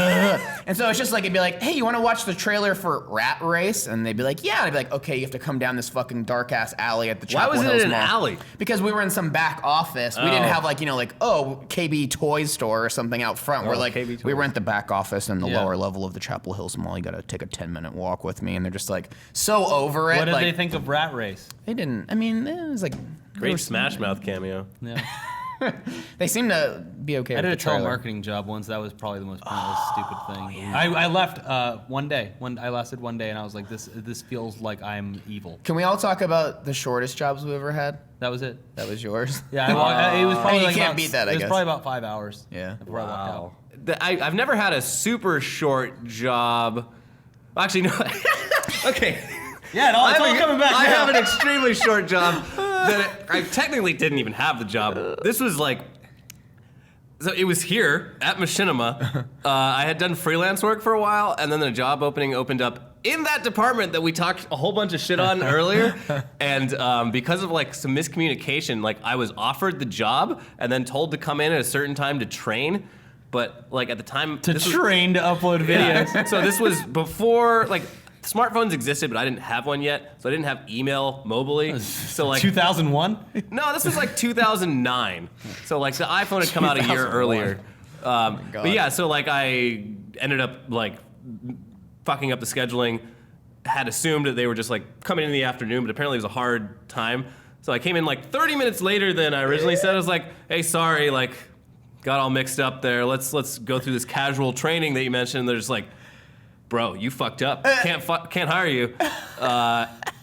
And so it's just like, it'd be like, hey, you wanna watch the trailer for Rat Race? And they'd be like, yeah. And I'd be like, okay, you have to come down this fucking dark ass alley at the Chapel Why was Hills it in an Mall. alley? Because we were in some back office. We didn't have like, KB Toy Store or something out front. We're like, KB we were Toys. at the back office in the lower level of the Chapel Hills Mall. You gotta take a 10-minute walk with me. And they're just like, so over it. What did like, they think of Rat Race? They didn't, I mean, it was like. Great Smash Mouth cameo. Yeah. They seem to be okay I with did the a trailer. telemarketing job once. That was probably the most pointless, stupid thing. I left one day. I lasted one day, and I was like, this feels like I'm evil. Can we all talk about the shortest jobs we ever had? That was it. That was yours? Yeah, it was probably You like can't about, beat that, I It was guess. probably about 5 hours. Yeah. Before I walked out. I've never had a super short job. Actually, no. Okay. Yeah, it's all coming back I now. have an extremely short job that I technically didn't even have the job. This was like, so it was here at Machinima. I had done freelance work for a while, and then the job opening opened up in that department that we talked a whole bunch of shit on earlier. And because of like some miscommunication, like I was offered the job and then told to come in at a certain time to train. But like at the time, To train to upload videos. so this was before like smartphones existed, but I didn't have one yet, so I didn't have email mobily. So like 2001? no, this was like 2009. So like the iPhone had come out a year 2001. earlier. God. But yeah, so like I ended up like fucking up the scheduling. Had assumed that they were just like coming in the afternoon, but apparently it was a hard time. So I came in like 30 minutes later than I originally said. I was like, hey, sorry, like got all mixed up there. Let's go through this casual training that you mentioned. And they're just like, bro, you fucked up. Can't hire you.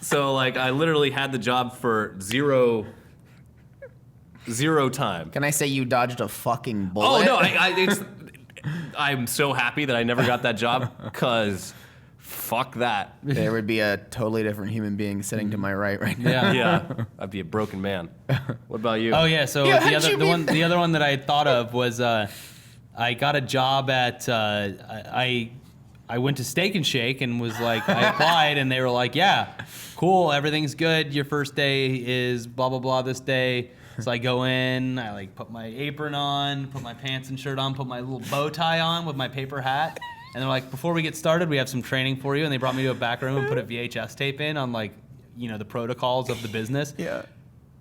So like I literally had the job for zero time. Can I say you dodged a fucking Oh bullet? no, I'm so happy that I never got that job because fuck that. There would be a totally different human being sitting to my right now. Yeah. Yeah, I'd be a broken man. What about you? Oh yeah, so Yeah, the how'd you the other one that I had thought of was I got a job at I went to Steak and Shake and was like I applied and they were like, yeah, cool, everything's good. Your first day is blah blah blah this day. So I go in, I like put my apron on, put my pants and shirt on, put my little bow tie on with my paper hat. And they're like, before we get started, we have some training for you. And they brought me to a back room and put a VHS tape in on like, the protocols of the business. Yeah.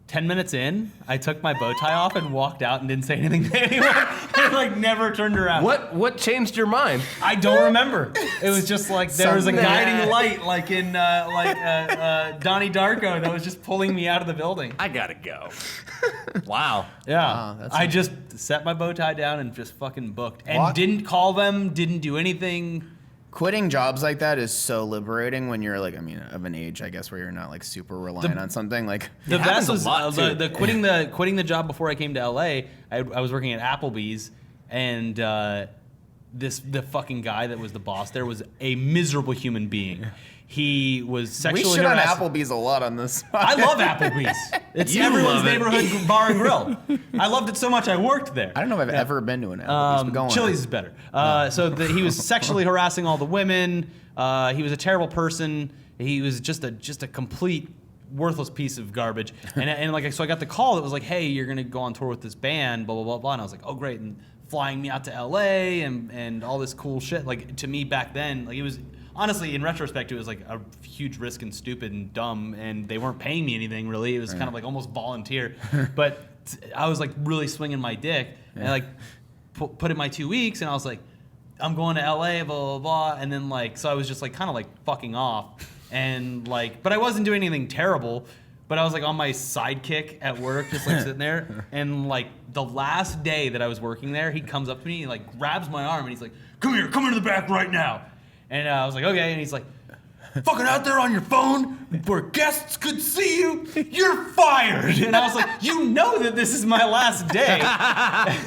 10 minutes in, I took my bow tie off and walked out and didn't say anything to anyone. I like never turned around. What changed your mind? I don't remember. It was just like there was a Something. guiding light, like in Donnie Darko, that was just pulling me out of the building. I gotta go. Wow. Yeah, Wow, that's I just set my bow tie down and just fucking booked, and What? didn't call them, didn't do anything. Quitting jobs like that is so liberating when you're like, of an age, I guess, where you're not like super reliant on something. Like, The happens best a was lot, too. the quitting the job before I came to LA. I was working at Applebee's, and the fucking guy that was the boss there was a miserable human being. He was we sexually shit on harassed. Applebee's a lot on this. I love Applebee's. It's You everyone's love it. neighborhood bar and grill. I loved it so much I worked there. I don't know if I've ever been to an Applebee's, but go on. Chili's is better. He was sexually harassing all the women. He was a terrible person. He was just a complete worthless piece of garbage. And so I got the call that was like, hey, you're gonna go on tour with this band, blah blah blah blah. And I was like, oh great, and flying me out to LA and all this cool shit. Like to me back then, like it was. Honestly, in retrospect, it was like a huge risk and stupid and dumb, and they weren't paying me anything really. It was kind of like almost volunteer. But I was like really swinging my dick, and I like put in my 2 weeks, and I was like, I'm going to LA, blah blah blah, and then like so I was just like kind of like fucking off, and like, but I wasn't doing anything terrible. But I was like on my sidekick at work, just like sitting there, and like the last day that I was working there, he comes up to me, and like grabs my arm, and he's like, come into the back right now. And I was like, okay. And he's like, fucking out there on your phone where guests could see you, you're fired. And I was like, you know that this is my last day.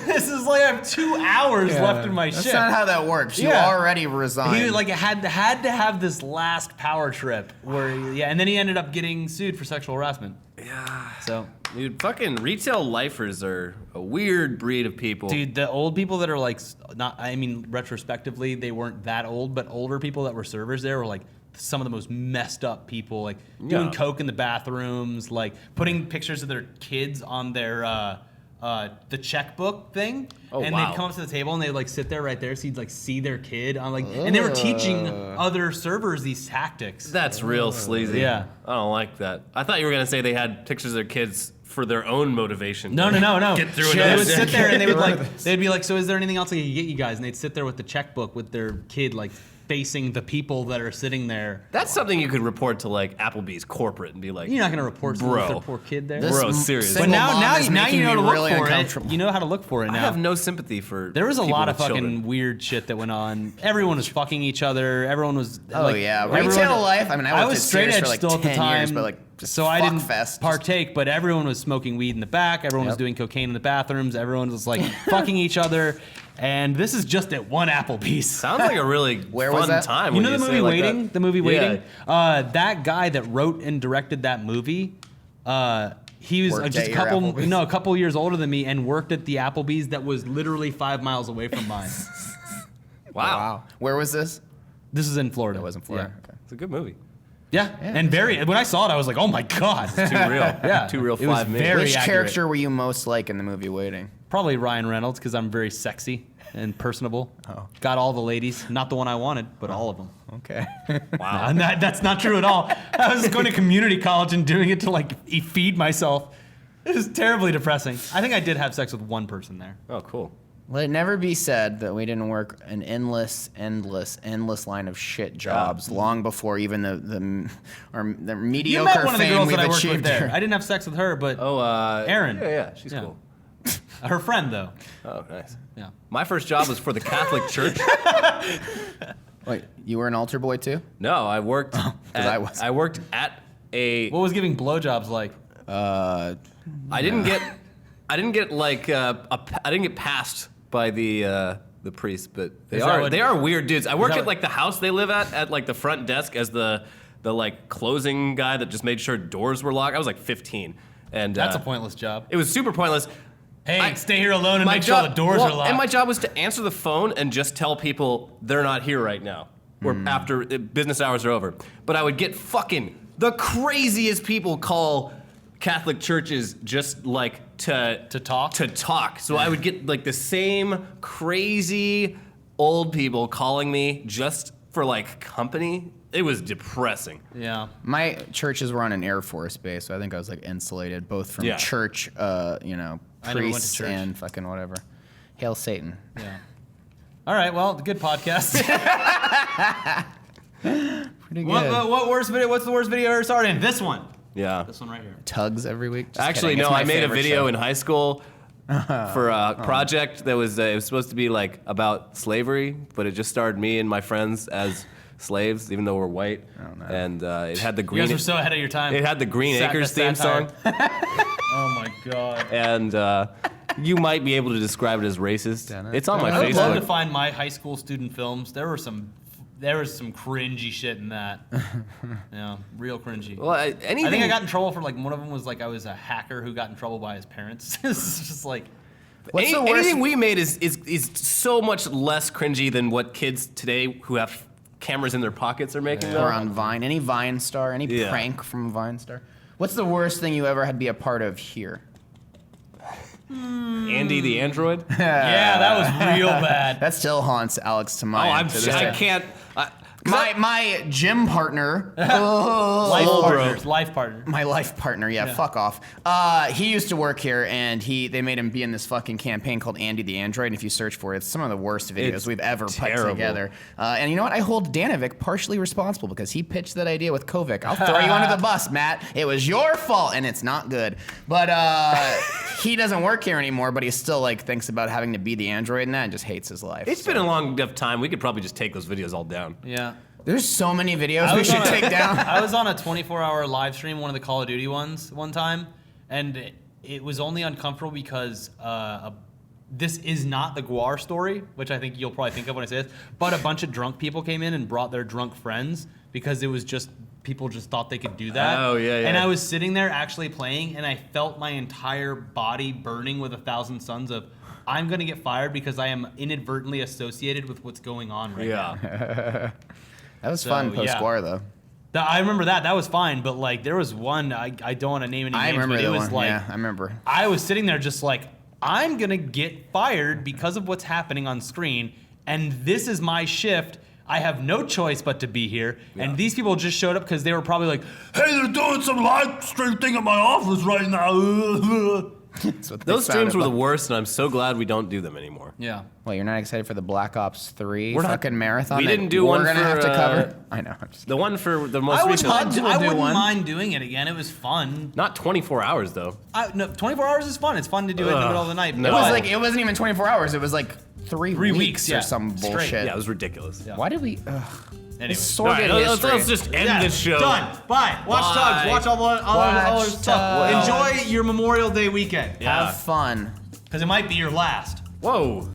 This is like I have 2 hours left in my That's shift. not how that works. You Yeah. already resigned. He like had to have this last power trip where and then he ended up getting sued for sexual harassment. Yeah. So Dude, fucking retail lifers are a weird breed of people. dude, the old people that are like retrospectively they weren't that old, but older people that were servers there were like some of the most messed up people, like doing Yeah. coke in the bathrooms, like putting pictures of their kids on their the checkbook thing, Oh, and wow. they'd come up to the table and they'd like sit there right there, so you'd like see their kid on and they were teaching other servers these tactics. That's real sleazy. Yeah. I don't like that. I thought you were gonna say they had pictures of their kids for their own motivation. No. Get through They another would sit day. there and they'd be like, so is there anything else I can get you guys? And they'd sit there with the checkbook with their kid like facing the people that are sitting there. That's something you could report to like Applebee's corporate and be like, You're not gonna report someone with Bro. their poor kid there. Bro, serious. single But mom now is you making know me to look really for it. uncomfortable. You know how to look for it I now. have no sympathy for. There was a people lot of with fucking children. weird shit that went on. Everyone was fucking each other. Everyone was. Oh yeah, retail life. I mean, I worked was at straight Sears edge for like still at the 10 time, years, but like just so I didn't fest. partake. But everyone was smoking weed in the back. Everyone was Yep. doing cocaine in the bathrooms. Everyone was like fucking each other. And this is just at one Applebee's. Sounds like a really Where fun was that? time. You when know the say movie it like Waiting? that. The movie Yeah. Waiting? That guy that wrote and directed that movie, he was Worked just at a your couple, Applebee's? no, a couple years older than me and worked at the Applebee's that was literally 5 miles away from mine. Wow. Where was this? This is in Florida. It was in Florida. Yeah. It's a good movie. Yeah, and when I saw it, I was like, "Oh my god!" Too real. Yeah, Too real. it was 5 minutes. very Which accurate. character were you most like in the movie Waiting? Probably Ryan Reynolds because I'm very sexy and personable. Oh. Got all the ladies, not the one I wanted, but all of them. Okay. Wow. And that's not true at all. I was going to community college and doing it to like feed myself. It was terribly depressing. I think I did have sex with one person there. Oh, cool. Let it never be said that we didn't work an endless line of shit jobs long before even the mediocre You met one of the fame girls we've that I worked with achieved there. here. I didn't have sex with her, but Oh, Erin. Yeah, she's cool. Her friend though. Oh, nice. Yeah. My first job was for the Catholic Church. Wait, you were an altar boy too? No, I worked. I was. I worked at a. What was giving blowjobs like? I didn't get like I didn't get passed by the priest, but Is that what- they are weird dudes. I worked that at what- like the house they live at like the front desk as the like closing guy that just made sure doors were locked. I was like 15, and That's a pointless job. It was super pointless. Hey, stay here alone and make sure the doors are locked. And my job was to answer the phone and just tell people they're not here right now, or after business hours are over. But I would get fucking the craziest people call Catholic churches just like to talk? To talk. So I would get like the same crazy old people calling me just for like company. It was depressing. Yeah. My churches were on an Air Force base, so I think I was like insulated both from Yeah. church, I never went to priests church. and fucking whatever. Hail Satan. Yeah. All right. Well, good podcast. Pretty good. what worst video? What's the worst video ever started in? This one. Yeah. This one right here. Tugs every week. Just Actually, kidding. It's no. my I made a favorite video show. in high school for a project that was it was supposed to be like about slavery, but it just starred me and my friends as slaves, even though we're white. Oh, no. And it had the You green. guys were so ahead of your time. It had the Green Acres theme satire. song, Oh my god. and you might be able to describe it as racist. Dun-dun. It's on my I would love to Facebook. find my high school student films. There was some cringy shit in that. Yeah, real cringy. Well, anything. I think I got in trouble for like one of them was like I was a hacker who got in trouble by his parents. It's just like What's the worst? Anything we made is so much less cringy than what kids today who have cameras in their pockets are making. Or on Vine. Any Vine star? Any Yeah. prank from a Vine star? What's the worst thing you ever had to be a part of here? Andy the android. yeah, that was real bad. That still haunts Alex to my I to this day. can't. My gym partner, Life partner. my life partner, yeah, fuck off. He used to work here, and they made him be in this fucking campaign called Andy the Android. And if you search for it, it's some of the worst videos It's we've ever put terrible. together. And you know what? I hold Danovic partially responsible because he pitched that idea with Kovic. I'll throw you under the bus, Matt. It was your fault, and it's not good. But he doesn't work here anymore. But he still like thinks about having to be the android and that, and just hates his life. It's been a long enough time. We could probably just take those videos all down. Yeah. There's so many videos I we was should on a- take down. I was on a 24-hour live stream, one of the Call of Duty ones, one time, and it was only uncomfortable because this is not the Guar story, which I think you'll probably think of when I say this, but a bunch of drunk people came in and brought their drunk friends because it was just people just thought they could do that. Oh, yeah, yeah. And I was sitting there actually playing, and I felt my entire body burning with 1,000 suns of, I'm going to get fired because I am inadvertently associated with what's going on right now. Yeah. That was So, fun post yeah. Guar though. I remember that. That was fine, but like there was one I don't want to name any names. I remember but it that was one. like Yeah, I remember. I was sitting there just like I'm gonna get fired because of what's happening on screen, and this is my shift. I have no choice but to be here. Yeah. And these people just showed up because they were probably like, hey, they're doing some live stream thing at my office right now. Those streams were the worst, and I'm so glad we don't do them anymore. Yeah. Well, you're not excited for the Black Ops 3 We're not- fucking marathon? we that didn't do one We're gonna for, have to cover. I know. I'm just The one for the most I recent. wouldn't mind doing it again. It was fun. Not 24 hours though. No, 24 hours is fun. It's fun to do it in the middle of the night. No. It was like, it wasn't even 24 hours. It was like 3 weeks yeah. or some Straight. bullshit. Yeah, it was ridiculous. Yeah. Why did we? Anyway. Sordid All right, history. let's just end this show. Done. Bye. Watch Bye. Tugs. Watch all Watch the stuff. Tugs. Enjoy your Memorial Day weekend. Yeah. Have fun. Because it might be your last. Whoa.